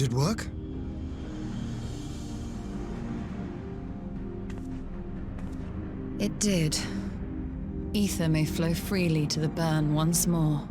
Did it work? It did. Ether may flow freely to the burn once more.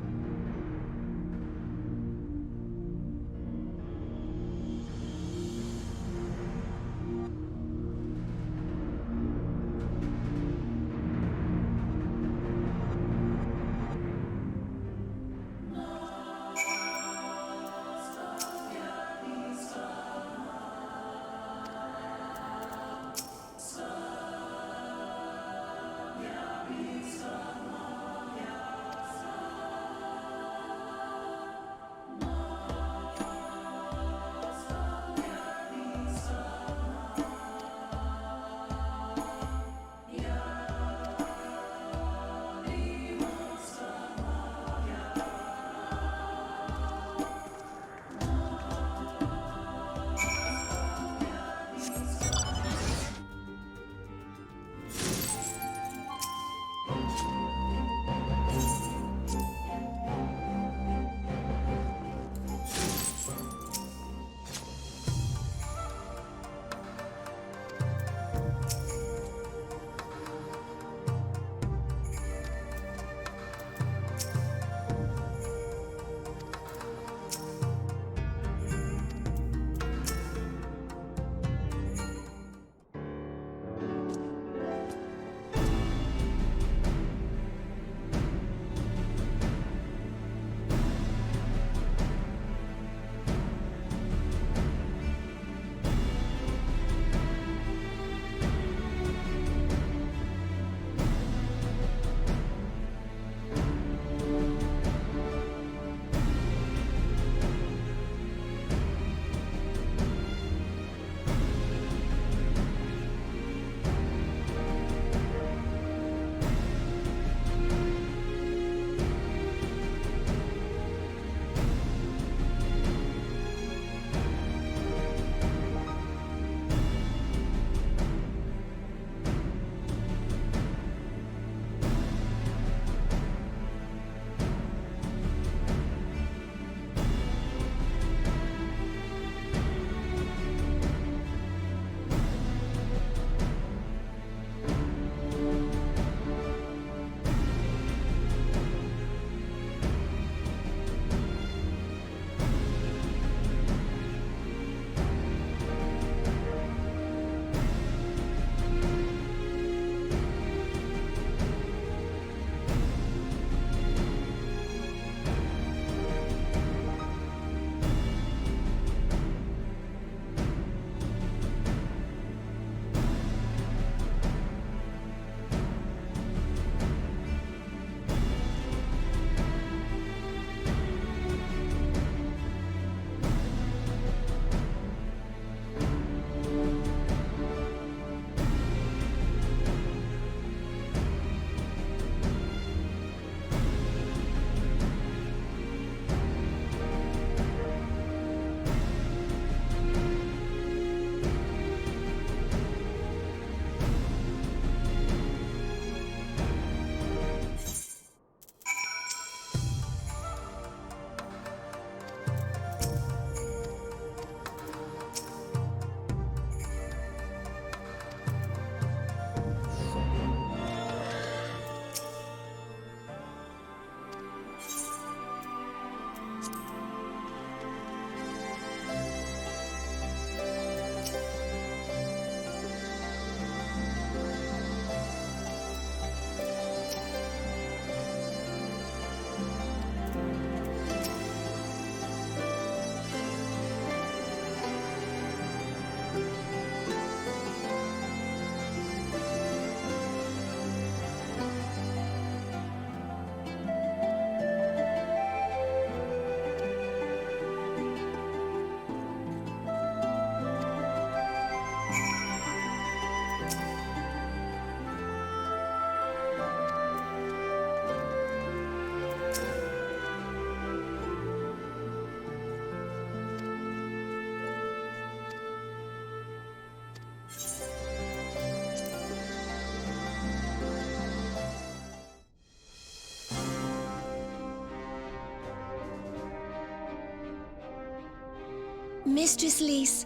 Mistress Lys,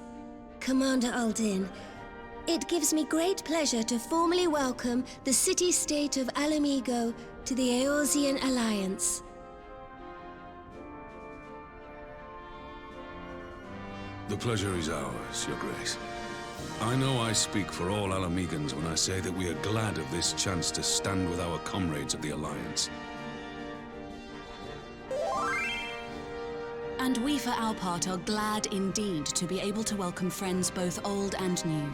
Commander Aldin, it gives me great pleasure to formally welcome the city-state of Alamigo to the Eorzean Alliance. The pleasure is ours, Your Grace. I know I speak for all Alamegans when I say that we are glad of this chance to stand with our comrades of the Alliance. And we, for our part, are glad indeed to be able to welcome friends both old and new.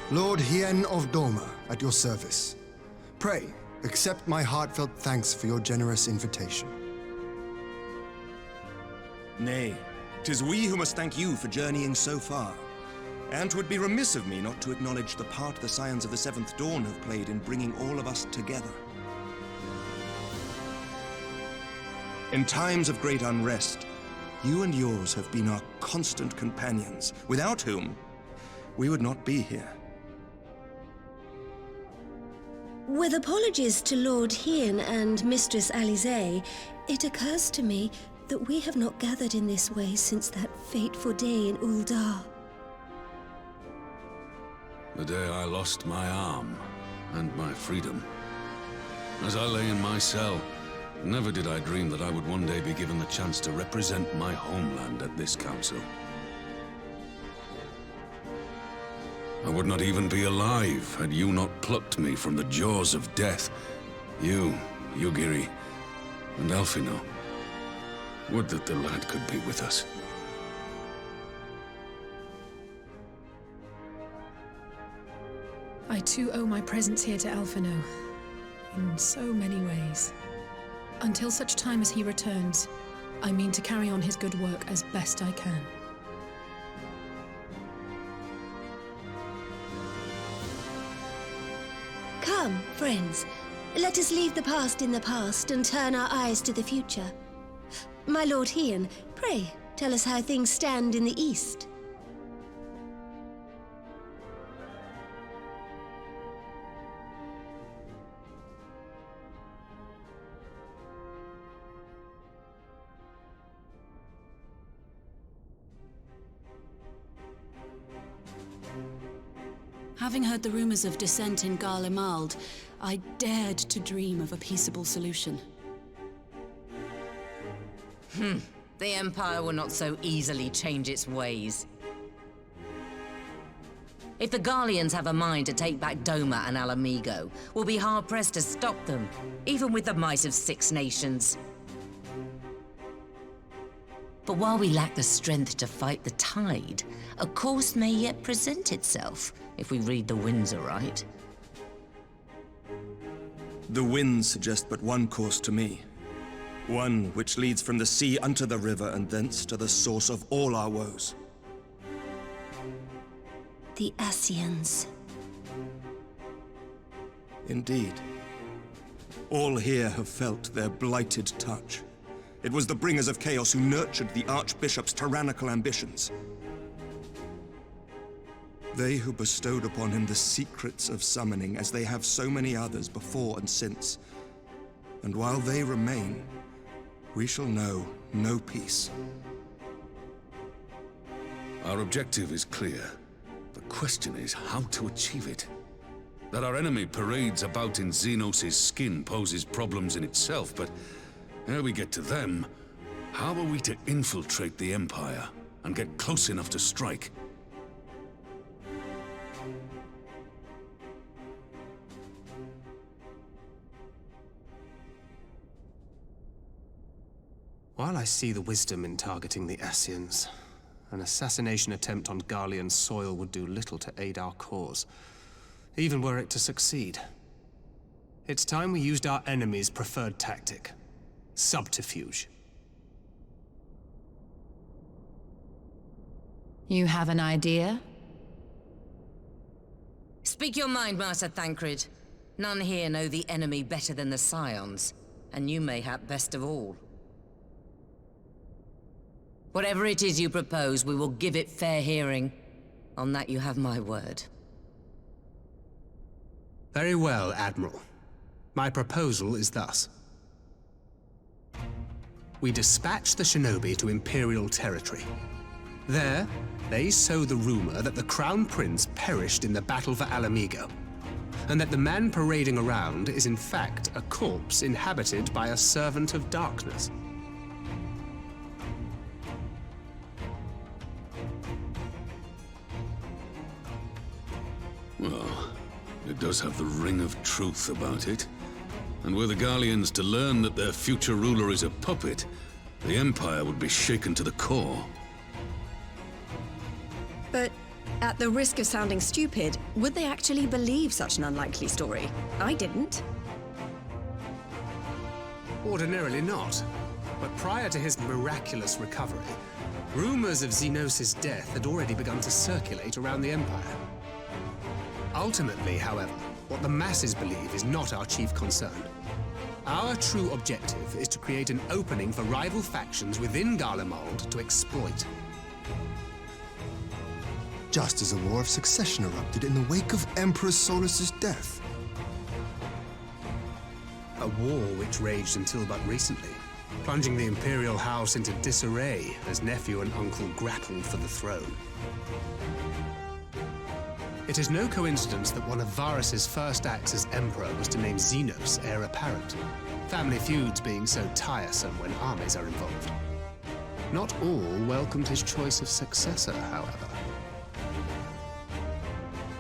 Lord Hien of Doma, at your service. Pray, accept my heartfelt thanks for your generous invitation. Nay, 'tis we who must thank you for journeying so far. And 'twould be remiss of me not to acknowledge the part the Scions of the Seventh Dawn have played in bringing all of us together. In times of great unrest, you and yours have been our constant companions, without whom we would not be here. With apologies to Lord Hien and Mistress Alisaie, it occurs to me that we have not gathered in this way since that fateful day in Uldar. The day I lost my arm and my freedom. As I lay in my cell, never did I dream that I would one day be given the chance to represent my homeland at this council. I would not even be alive had you not plucked me from the jaws of death. You, Yugiri, and Alphino. Would that the lad could be with us. I too owe my presence here to Alphino, in so many ways. Until such time as he returns, I mean to carry on his good work as best I can. Come, friends, let us leave the past in the past and turn our eyes to the future. My Lord Hien, pray, tell us how things stand in the East. Having heard the rumors of dissent in Garlemald, I dared to dream of a peaceable solution. The Empire will not so easily change its ways. If the Garleans have a mind to take back Doma and Alamigo, we'll be hard-pressed to stop them, even with the might of 6 nations. But while we lack the strength to fight the tide, a course may yet present itself, if we read the winds aright. The winds suggest but one course to me. One which leads from the sea unto the river and thence to the source of all our woes. The Ascians. Indeed. All here have felt their blighted touch. It was the bringers of chaos who nurtured the Archbishop's tyrannical ambitions. They who bestowed upon him the secrets of summoning, as they have so many others before and since. And while they remain, we shall know no peace. Our objective is clear. The question is how to achieve it. That our enemy parades about in Xenos' skin poses problems in itself, but ere we get to them, how are we to infiltrate the Empire and get close enough to strike? While I see the wisdom in targeting the Ascians, an assassination attempt on Garlean soil would do little to aid our cause, even were it to succeed. It's time we used our enemy's preferred tactic: subterfuge. You have an idea? Speak your mind, Master Thancred. None here know the enemy better than the Scions, and you mayhap best of all. Whatever it is you propose, we will give it fair hearing. On that you have my word. Very well, Admiral. My proposal is thus. we dispatch the shinobi to Imperial territory. There, they sow the rumor that the Crown Prince perished in the battle for Alamigo, and that the man parading around is in fact a corpse inhabited by a servant of darkness. Well, it does have the ring of truth about it. And were the Garleans to learn that their future ruler is a puppet, the Empire would be shaken to the core. But at the risk of sounding stupid, would they actually believe such an unlikely story? I didn't. Ordinarily not. But prior to his miraculous recovery, rumors of Xenos' death had already begun to circulate around the Empire. Ultimately, however, what the masses believe is not our chief concern. Our true objective is to create an opening for rival factions within Garlemald to exploit. Just as a war of succession erupted in the wake of Emperor Solus's death. A war which raged until but recently, plunging the Imperial House into disarray as nephew and uncle grappled for the throne. It is no coincidence that one of Varus's first acts as Emperor was to name Xenos heir apparent, family feuds being so tiresome when armies are involved. Not all welcomed his choice of successor, however.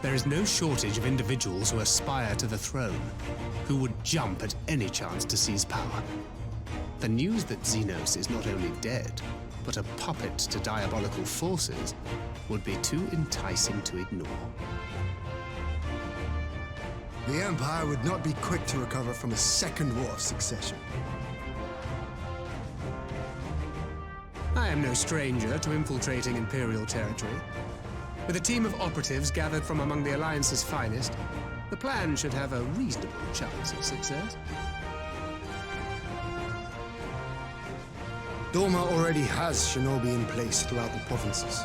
There is no shortage of individuals who aspire to the throne, who would jump at any chance to seize power. The news that Xenos is not only dead, but a puppet to diabolical forces would be too enticing to ignore. The Empire would not be quick to recover from a second war of succession. I am no stranger to infiltrating Imperial territory. With a team of operatives gathered from among the Alliance's finest, the plan should have a reasonable chance of success. Doma already has shinobi in place throughout the provinces.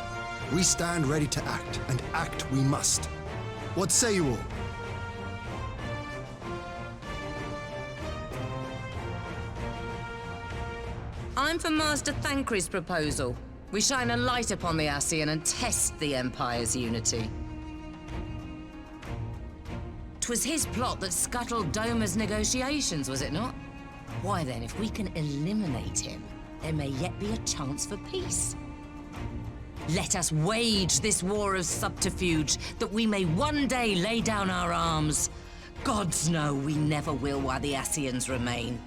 We stand ready to act, and act we must. What say you all? I'm for Master Thancred's proposal. We shine a light upon the Ascian and test the Empire's unity. 'Twas his plot that scuttled Doma's negotiations, was it not? Why then, if we can eliminate him, there may yet be a chance for peace. Let us wage this war of subterfuge, that we may one day lay down our arms. Gods know we never will while the Ascians remain.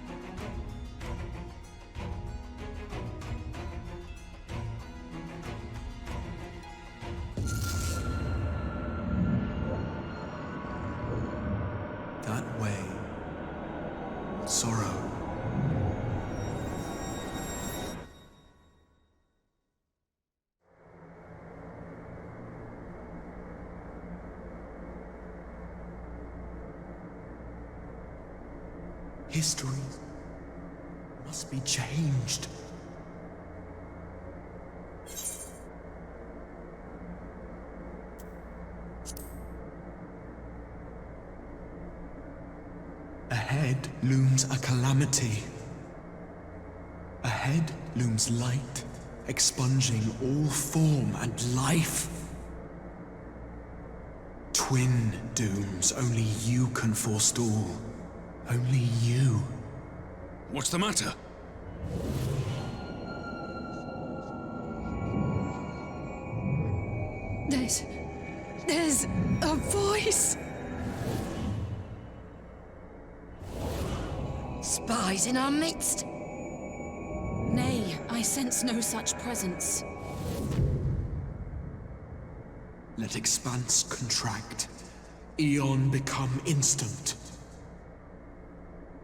That way. Sorrow. History must be changed. Ahead looms a calamity. Ahead looms light, expunging all form and life. Twin dooms only you can forestall. Only you. What's the matter? There's a voice! Spies in our midst? Nay, I sense no such presence. Let expanse contract. Eon become instant.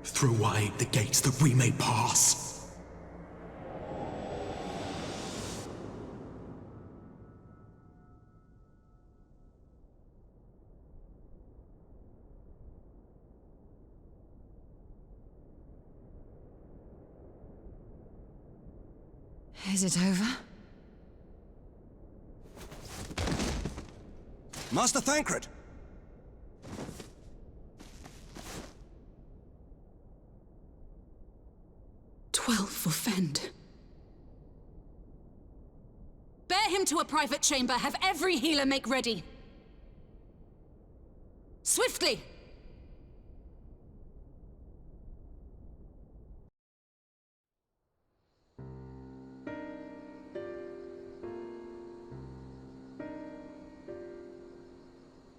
Throw wide the gates that we may pass. Is it over? Master Thancred! 12 for Fend. into a private chamber. Have every healer make ready. Swiftly!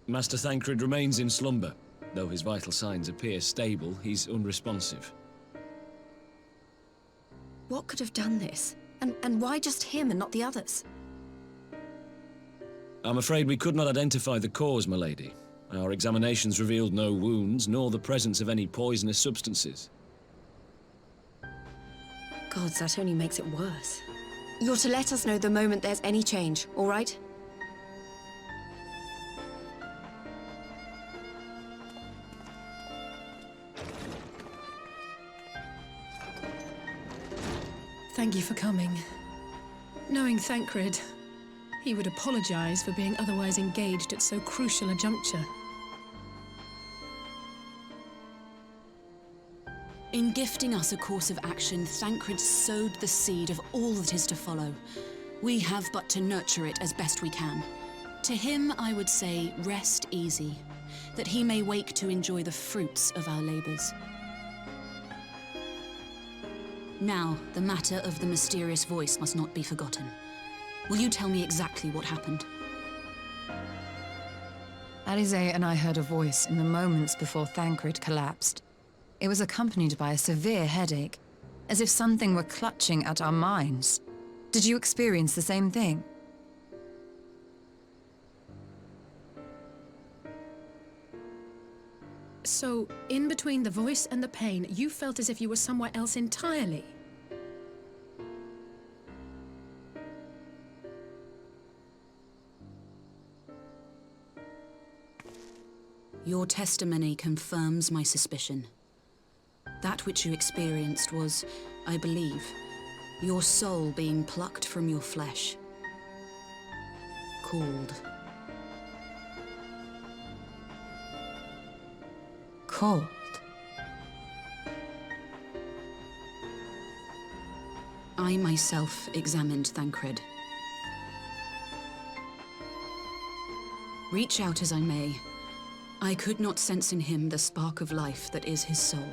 Master Thancred remains in slumber. Though his vital signs appear stable, he's unresponsive. What could have done this? And why just him and not the others? I'm afraid we could not identify the cause, my lady. Our examinations revealed no wounds, nor the presence of any poisonous substances. Gods, that only makes it worse. You're to let us know the moment there's any change, all right? Thank you for coming. Knowing Thancred, he would apologize for being otherwise engaged at so crucial a juncture. In gifting us a course of action, Thancred sowed the seed of all that is to follow. We have but to nurture it as best we can. To him, I would say, rest easy, that he may wake to enjoy the fruits of our labors. Now, the matter of the mysterious voice must not be forgotten. Will you tell me exactly what happened? Alize and I heard a voice in the moments before Thancred collapsed. It was accompanied by a severe headache, as if something were clutching at our minds. Did you experience the same thing? So, in between the voice and the pain, you felt as if you were somewhere else entirely. Your testimony confirms my suspicion. That which you experienced was, I believe, your soul being plucked from your flesh. Called. Called? I myself examined Thancred. Reach out as I may, I could not sense in him the spark of life that is his soul.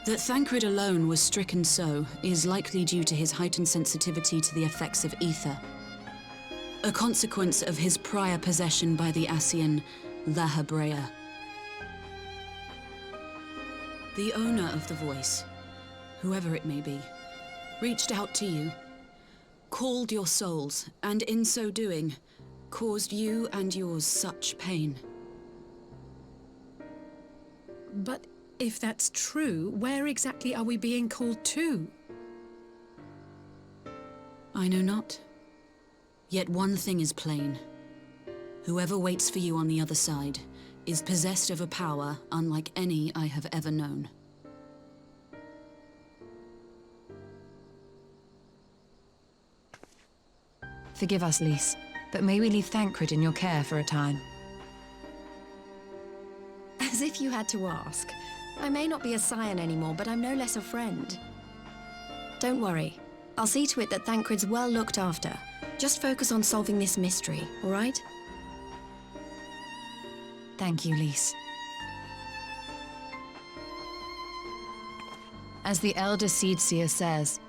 That Thancred alone was stricken so is likely due to his heightened sensitivity to the effects of ether, a consequence of his prior possession by the Ascian, La Hebrea. The owner of the voice, whoever it may be, reached out to you, called your souls, and in so doing, caused you and yours such pain. But if that's true, where exactly are we being called to? I know not. Yet one thing is plain. Whoever waits for you on the other side is possessed of a power unlike any I have ever known. Forgive us, Lys, but may we leave Thancred in your care for a time? As if you had to ask. I may not be a scion anymore, but I'm no less a friend. Don't worry. I'll see to it that Thancred's well looked after. Just focus on solving this mystery, all right? Thank you, Lys. As the Elder Seedseer says,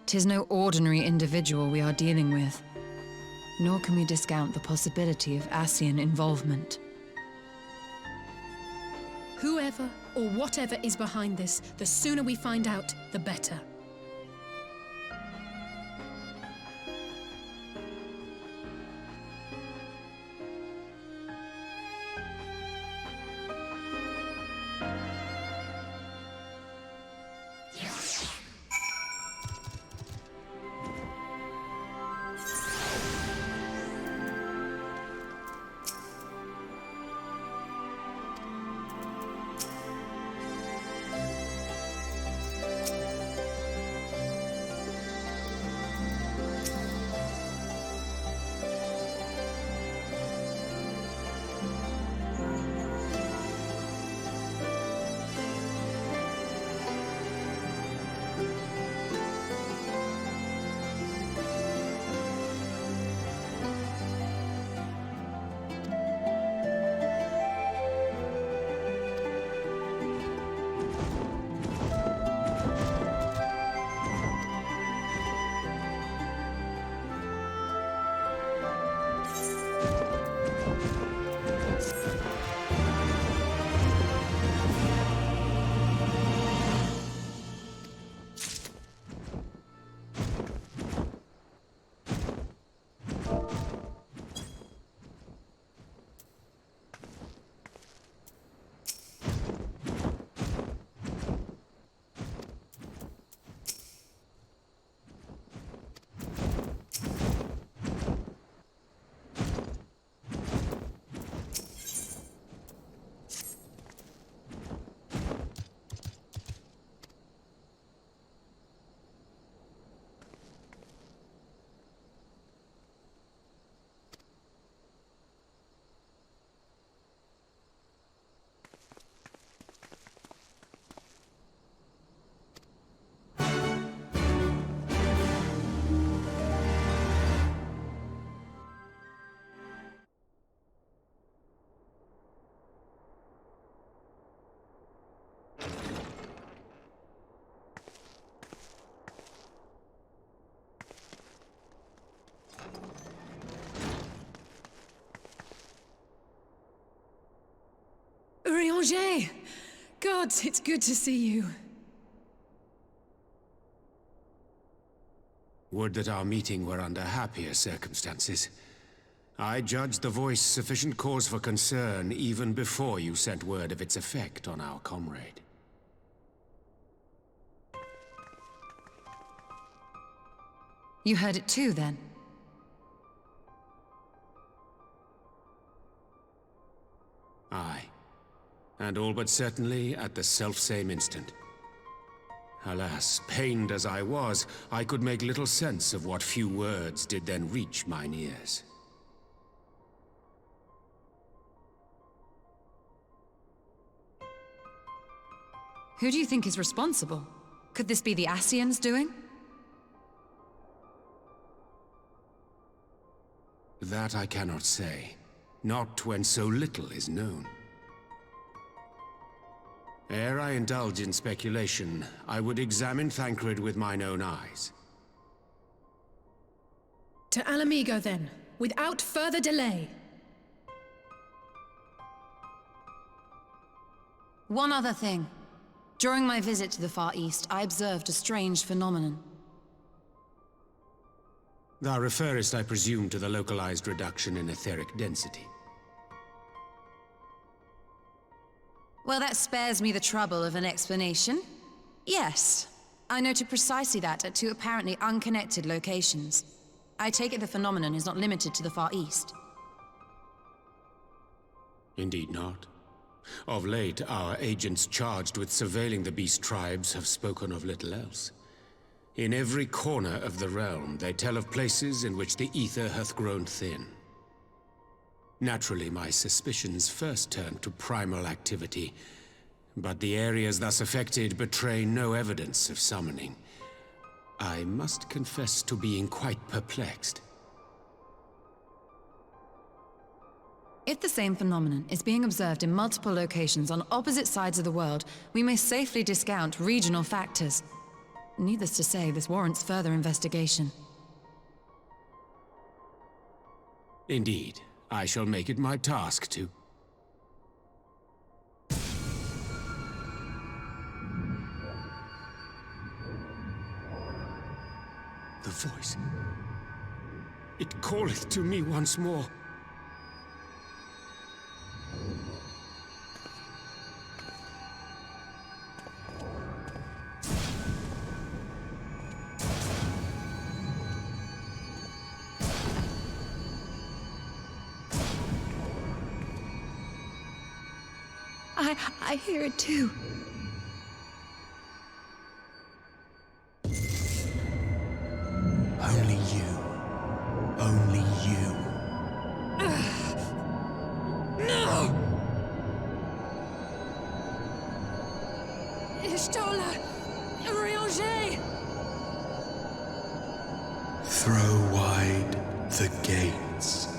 'tis no ordinary individual we are dealing with. Nor can we discount the possibility of Ascian involvement. Whoever or whatever is behind this, the sooner we find out, the better. Urianger! Gods, it's good to see you. Would that our meeting were under happier circumstances. I judged the voice sufficient cause for concern even before you sent word of its effect on our comrade. You heard it too, then? Aye. And all but certainly at the selfsame instant. Alas, pained as I was, I could make little sense of what few words did then reach mine ears. Who do you think is responsible? Could this be the Ascians doing? That I cannot say. Not when so little is known. Ere I indulge in speculation, I would examine Thancred with mine own eyes. To Alamigo, then, without further delay. One other thing. During my visit to the Far East, I observed a strange phenomenon. Thou referrest, I presume, to the localized reduction in etheric density. Well, that spares me the trouble of an explanation. Yes, I noted precisely that at two apparently unconnected locations. I take it the phenomenon is not limited to the Far East. Indeed not. Of late, our agents charged with surveilling the beast tribes have spoken of little else. In every corner of the realm, they tell of places in which the ether hath grown thin. Naturally, my suspicions first turned to primal activity, but the areas thus affected betray no evidence of summoning. I must confess to being quite perplexed. If the same phenomenon is being observed in multiple locations on opposite sides of the world, we may safely discount regional factors. Needless to say, this warrants further investigation. Indeed. I shall make it my task to... The voice. It calleth to me once more. I hear it too. Only you. Only you. No! Ishtola! Urianger! Throw wide the gates.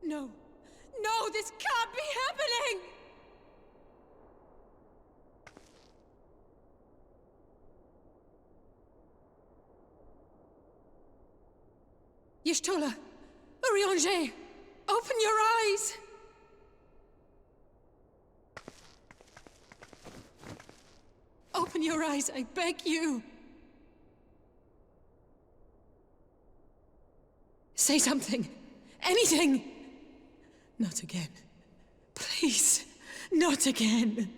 No! No, this can't be happening! Y'shtola! Urianger! Open your eyes! Open your eyes, I beg you! Say something! Anything! Not again. Please, not again.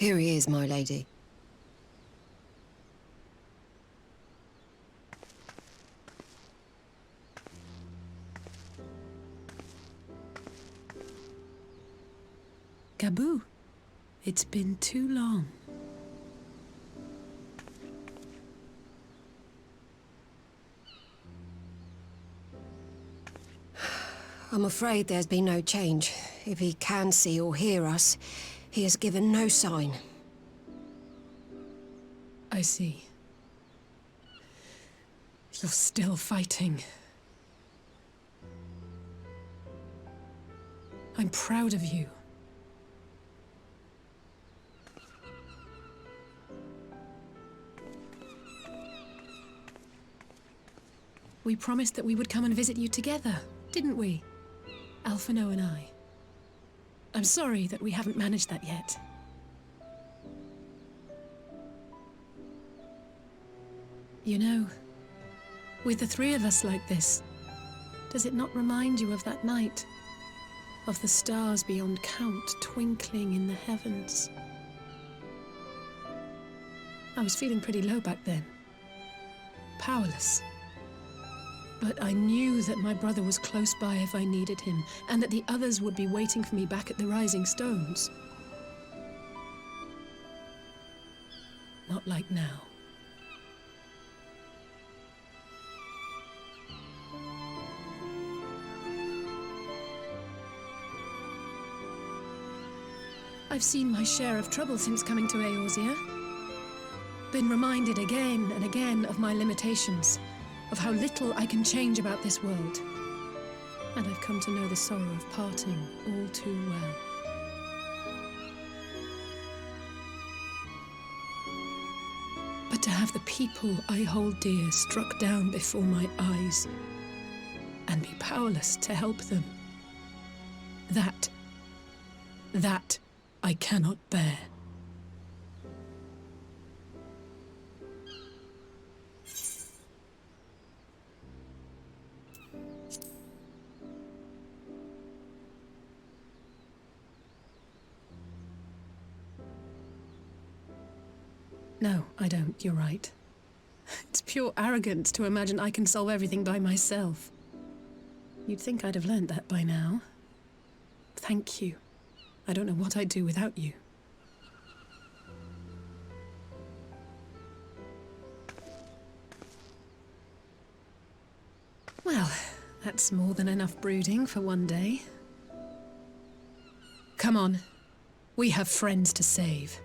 Here he is, my lady. Gabu, it's been too long. I'm afraid there's been no change. If he can see or hear us, he has given no sign. I see. You're still fighting. I'm proud of you. We promised that we would come and visit you together, didn't we? Alphino and I. I'm sorry that we haven't managed that yet. You know, with the three of us like this, does it not remind you of that night? Of the stars beyond count twinkling in the heavens? I was feeling pretty low back then. Powerless. But I knew that my brother was close by if I needed him, and that the others would be waiting for me back at the Rising Stones. Not like now. I've seen my share of trouble since coming to Eorzea. Been reminded again and again of my limitations, of how little I can change about this world. And I've come to know the sorrow of parting all too well. But to have the people I hold dear struck down before my eyes, and be powerless to help them, that I cannot bear. No, I don't. You're right. It's pure arrogance to imagine I can solve everything by myself. You'd think I'd have learned that by now. Thank you. I don't know what I'd do without you. Well, that's more than enough brooding for one day. Come on. We have friends to save.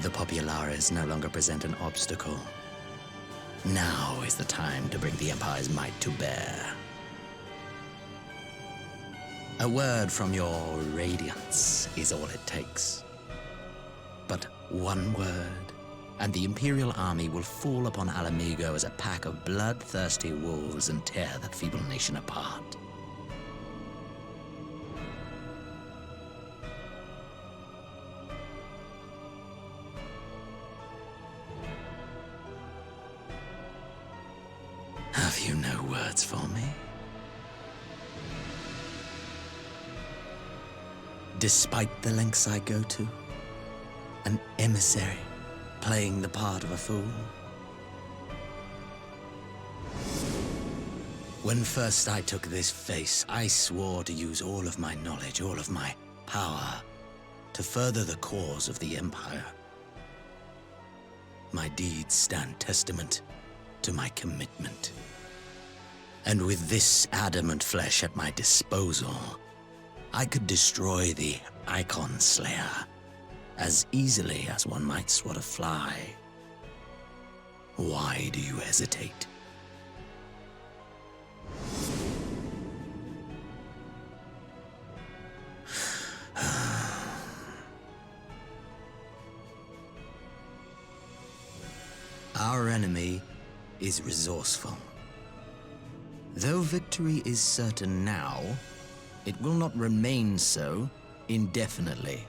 The populares no longer present an obstacle. Now is the time to bring the Empire's might to bear. A word from your radiance is all it takes. But one word, and the Imperial army will fall upon Alamigo as a pack of bloodthirsty wolves and tear that feeble nation apart. Have you no words for me? Despite the lengths I go to, an emissary playing the part of a fool? When first I took this face, I swore to use all of my knowledge, all of my power, to further the cause of the Empire. My deeds stand testament to my commitment. And with this adamant flesh at my disposal, I could destroy the Icon Slayer as easily as one might swat a fly. Why do you hesitate? Our enemy is resourceful. Though victory is certain now, it will not remain so indefinitely.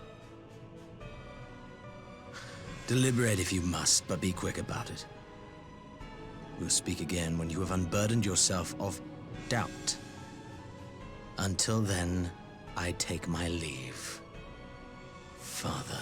Deliberate if you must, but be quick about it. We'll speak again when you have unburdened yourself of doubt. Until then, I take my leave, Father.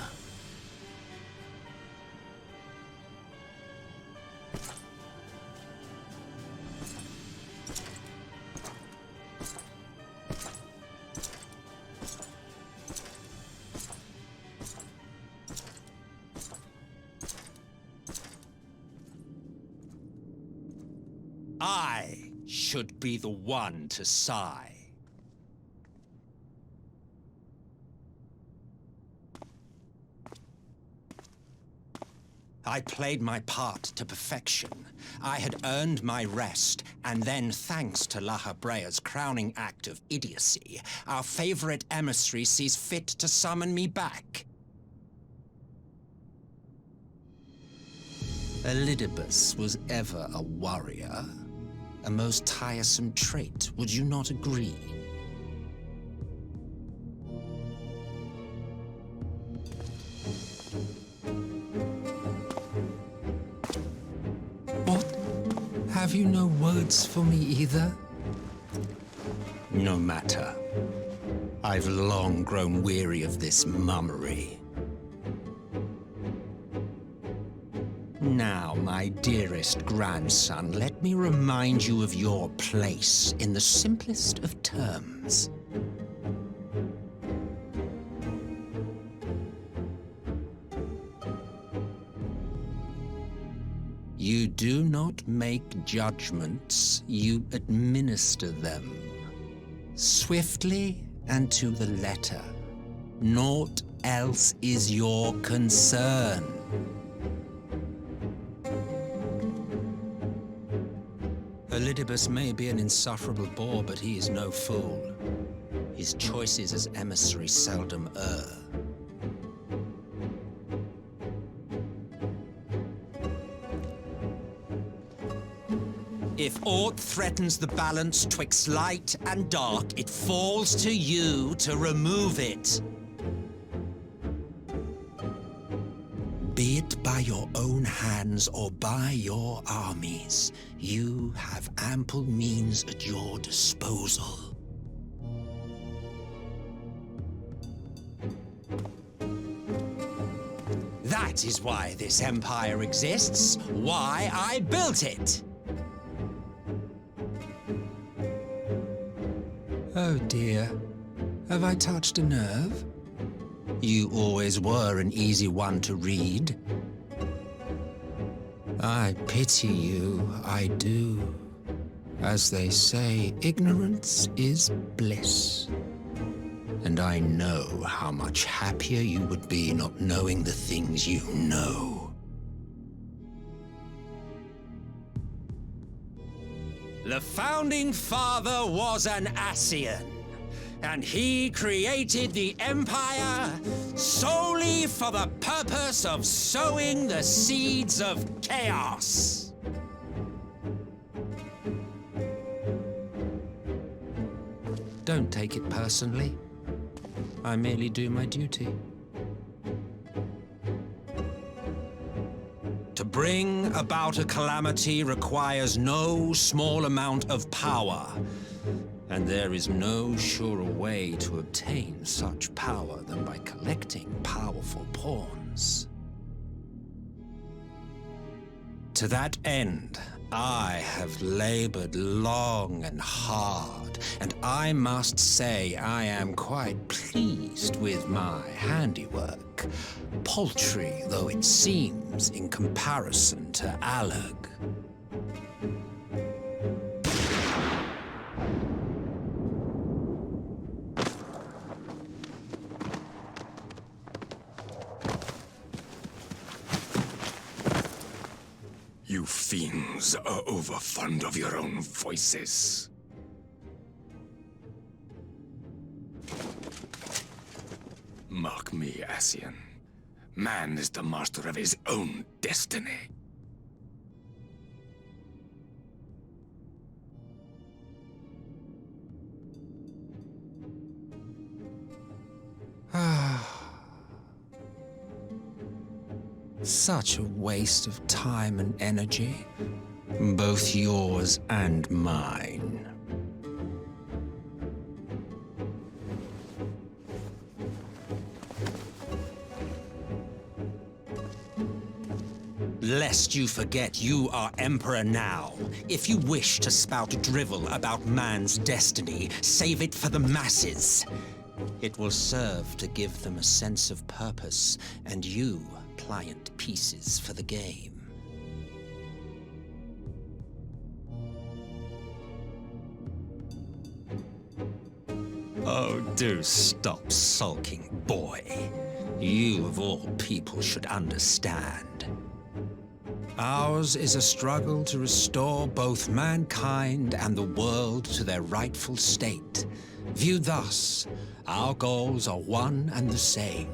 I should be the one to sigh. I played my part to perfection. I had earned my rest, and then, thanks to La Habrea's crowning act of idiocy, our favorite emissary sees fit to summon me back. Elidibus was ever a warrior. A most tiresome trait, would you not agree? What? Have you no words for me either? No matter. I've long grown weary of this mummery. Now, my dearest grandson, let me remind you of your place in the simplest of terms. You do not make judgments, you administer them. Swiftly and to the letter. Naught else is your concern. Elidibus may be an insufferable bore, but he is no fool. His choices as emissary seldom err. If aught threatens the balance twixt light and dark, it falls to you to remove it. Be it by your own hands or by your armies, you have ample means at your disposal. That is why this empire exists, why I built it. Oh dear, have I touched a nerve? You always were an easy one to read. I pity you, I do. As they say, ignorance is bliss. And I know how much happier you would be not knowing the things you know. The Founding Father was an Ascian, and he created the Empire solely for the purpose of sowing the seeds of chaos. Don't take it personally. I merely do my duty. To bring about a calamity requires no small amount of power, and there is no surer way to obtain such power than by collecting powerful pawns. To that end, I have labored long and hard, and I must say I am quite pleased with my handiwork, paltry though it seems in comparison to Alag. You fiends are overfond of your own voices. Mark me, Ascian. Man is the master of his own destiny. Such a waste of time and energy, both yours and mine. Lest you forget you are Emperor now. If you wish to spout drivel about man's destiny, save it for the masses. It will serve to give them a sense of purpose, and you pliant pieces for the game. Oh, do stop sulking, boy. You, of all people, should understand. Ours is a struggle to restore both mankind and the world to their rightful state. Viewed thus, our goals are one and the same.